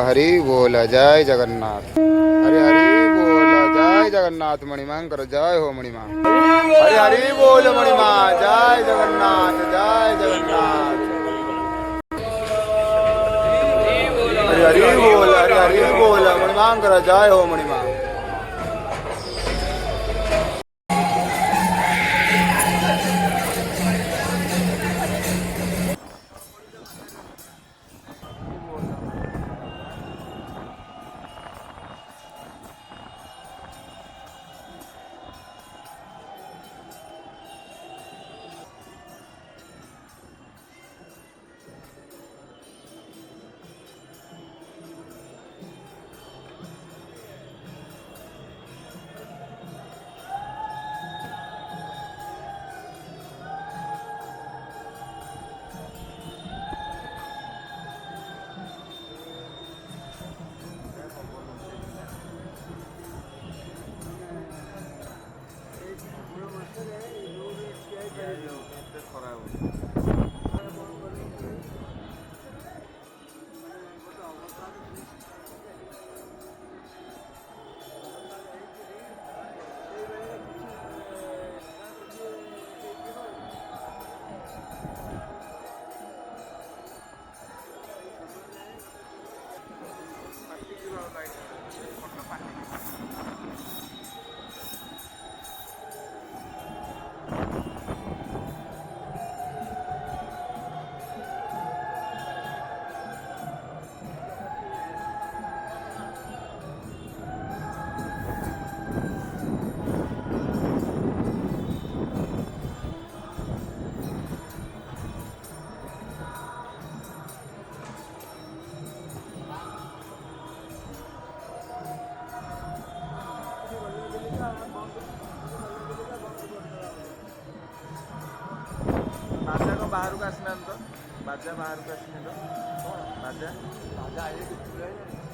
हरि बोल जय जगन्नाथ हरि हरि बोल जय जगन्नाथ मणिमा करो जय हो मणिमा हरि हरि बोल मणिमा जय जगन्नाथ हरि हरि बोल मणिमा करो जय हो मणिमा बाहर को आसना तो बाजा बाहर को आसने तो बाजा बाजा